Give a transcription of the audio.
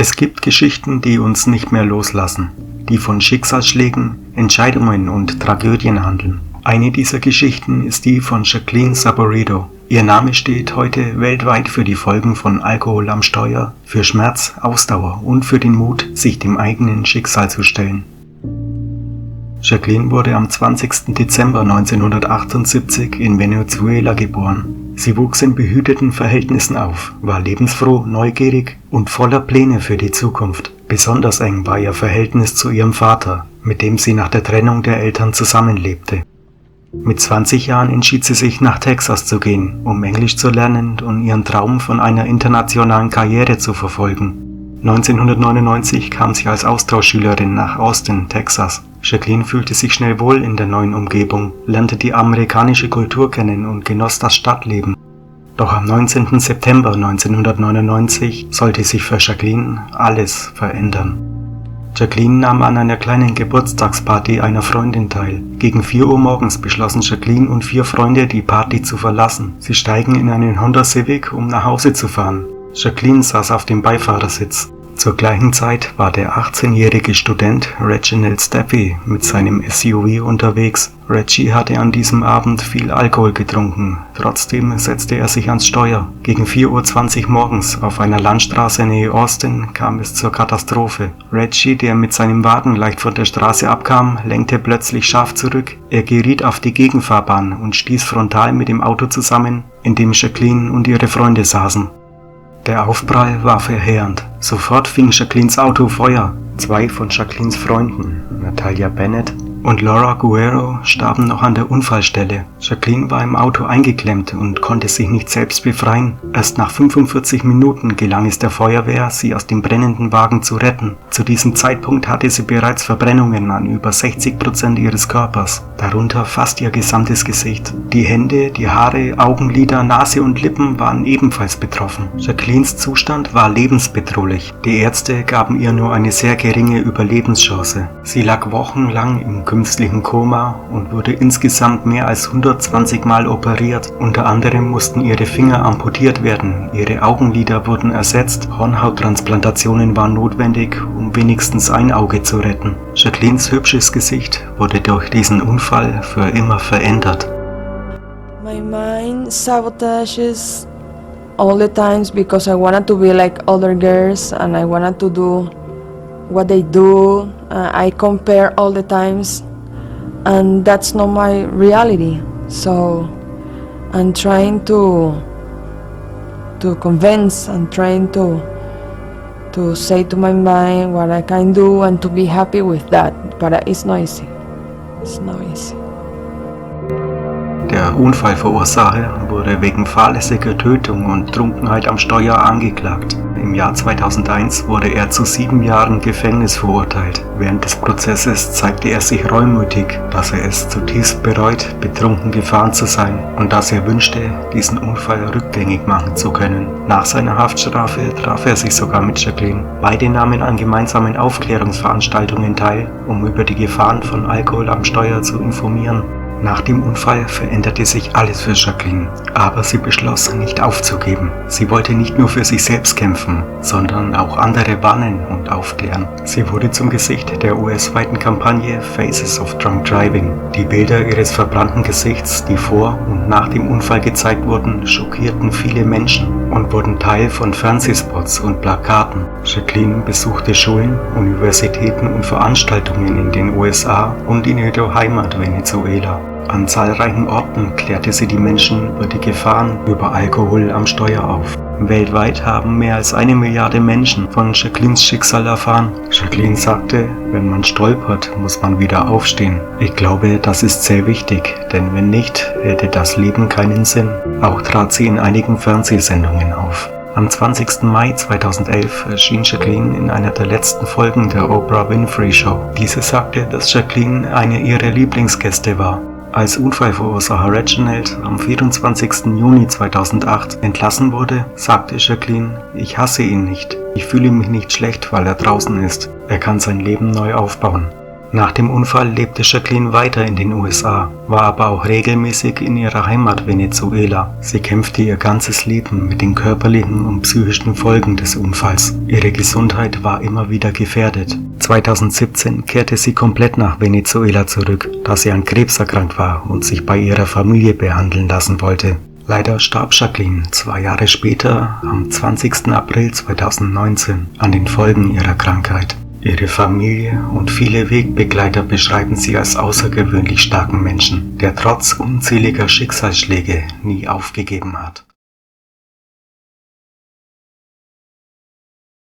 Es gibt Geschichten, die uns nicht mehr loslassen, die von Schicksalsschlägen, Entscheidungen und Tragödien handeln. Eine dieser Geschichten ist die von Jacqueline Saboredo. Ihr Name steht heute weltweit für die Folgen von Alkohol am Steuer, für Schmerz, Ausdauer und für den Mut, sich dem eigenen Schicksal zu stellen. Jacqueline wurde am 20. Dezember 1978 in Venezuela geboren. Sie wuchs in behüteten Verhältnissen auf, war lebensfroh, neugierig und voller Pläne für die Zukunft. Besonders eng war ihr Verhältnis zu ihrem Vater, mit dem sie nach der Trennung der Eltern zusammenlebte. Mit 20 Jahren entschied sie sich, nach Texas zu gehen, um Englisch zu lernen und ihren Traum von einer internationalen Karriere zu verfolgen. 1999 kam sie als Austauschschülerin nach Austin, Texas. Jacqueline fühlte sich schnell wohl in der neuen Umgebung, lernte die amerikanische Kultur kennen und genoss das Stadtleben. Doch am 19. September 1999 sollte sich für Jacqueline alles verändern. Jacqueline nahm an einer kleinen Geburtstagsparty einer Freundin teil. Gegen 4 Uhr morgens beschlossen Jacqueline und 4 Freunde, die Party zu verlassen. Sie steigen in einen Honda Civic, um nach Hause zu fahren. Jacqueline saß auf dem Beifahrersitz. Zur gleichen Zeit war der 18-jährige Student Reginald Steffi mit seinem SUV unterwegs. Reggie hatte an diesem Abend viel Alkohol getrunken. Trotzdem setzte er sich ans Steuer. Gegen 4:20 Uhr morgens auf einer Landstraße nähe Austin kam es zur Katastrophe. Reggie, der mit seinem Wagen leicht von der Straße abkam, lenkte plötzlich scharf zurück. Er geriet auf die Gegenfahrbahn und stieß frontal mit dem Auto zusammen, in dem Jacqueline und ihre Freunde saßen. Der Aufprall war verheerend. Sofort fing Jacquelines Auto Feuer. 2 von Jacquelines Freunden, Natalia Bennett und Laura Guerrero, starben noch an der Unfallstelle. Jacqueline war im Auto eingeklemmt und konnte sich nicht selbst befreien. Erst nach 45 Minuten gelang es der Feuerwehr, sie aus dem brennenden Wagen zu retten. Zu diesem Zeitpunkt hatte sie bereits Verbrennungen an über 60% ihres Körpers, darunter fast ihr gesamtes Gesicht. Die Hände, die Haare, Augenlider, Nase und Lippen waren ebenfalls betroffen. Jacquelines Zustand war lebensbedrohlich. Die Ärzte gaben ihr nur eine sehr geringe Überlebenschance. Sie lag wochenlang im künstlichen Koma und wurde insgesamt mehr als 120 Mal operiert. Unter anderem mussten ihre Finger amputiert werden, ihre Augenlider wurden ersetzt, Hornhauttransplantationen waren notwendig, um wenigstens ein Auge zu retten. Jacquelines hübsches Gesicht wurde durch diesen Unfall für immer verändert. My mind sabotages all the times because I wanted to be like other girls and I wanted to do what they do. I compare all the times and that's not my reality. So I'm trying to convince and trying to say to my mind what I can do and to be happy with that. But it's not easy. It's not easy. Der Unfallverursacher wurde wegen fahrlässiger Tötung und Trunkenheit am Steuer angeklagt. Im Jahr 2001 wurde er zu 7 Jahren Gefängnis verurteilt. Während des Prozesses zeigte er sich reumütig, dass er es zutiefst bereut, betrunken gefahren zu sein und dass er wünschte, diesen Unfall rückgängig machen zu können. Nach seiner Haftstrafe traf er sich sogar mit Jacqueline. Beide nahmen an gemeinsamen Aufklärungsveranstaltungen teil, um über die Gefahren von Alkohol am Steuer zu informieren. Nach dem Unfall veränderte sich alles für Jacqueline, aber sie beschloss, nicht aufzugeben. Sie wollte nicht nur für sich selbst kämpfen, sondern auch andere warnen und aufklären. Sie wurde zum Gesicht der US-weiten Kampagne Faces of Drunk Driving. Die Bilder ihres verbrannten Gesichts, die vor und nach dem Unfall gezeigt wurden, schockierten viele Menschen und wurden Teil von Fernsehspots und Plakaten. Jacqueline besuchte Schulen, Universitäten und Veranstaltungen in den USA und in ihrer Heimat Venezuela. An zahlreichen Orten klärte sie die Menschen über die Gefahren über Alkohol am Steuer auf. Weltweit haben mehr als 1 Milliarde Menschen von Jacquelines Schicksal erfahren. Jacqueline sagte, wenn man stolpert, muss man wieder aufstehen. Ich glaube, das ist sehr wichtig, denn wenn nicht, hätte das Leben keinen Sinn. Auch trat sie in einigen Fernsehsendungen auf. Am 20. Mai 2011 erschien Jacqueline in einer der letzten Folgen der Oprah Winfrey Show. Diese sagte, dass Jacqueline eine ihrer Lieblingsgäste war. Als Unfallverursacher Reginald am 24. Juni 2008 entlassen wurde, sagte Jacqueline, ich hasse ihn nicht. Ich fühle mich nicht schlecht, weil er draußen ist. Er kann sein Leben neu aufbauen. Nach dem Unfall lebte Jacqueline weiter in den USA, war aber auch regelmäßig in ihrer Heimat Venezuela. Sie kämpfte ihr ganzes Leben mit den körperlichen und psychischen Folgen des Unfalls. Ihre Gesundheit war immer wieder gefährdet. 2017 kehrte sie komplett nach Venezuela zurück, da sie an Krebs erkrankt war und sich bei ihrer Familie behandeln lassen wollte. Leider starb Jacqueline 2 Jahre später, am 20. April 2019, an den Folgen ihrer Krankheit. Ihre Familie und viele Wegbegleiter beschreiben sie als außergewöhnlich starken Menschen, der trotz unzähliger Schicksalsschläge nie aufgegeben hat.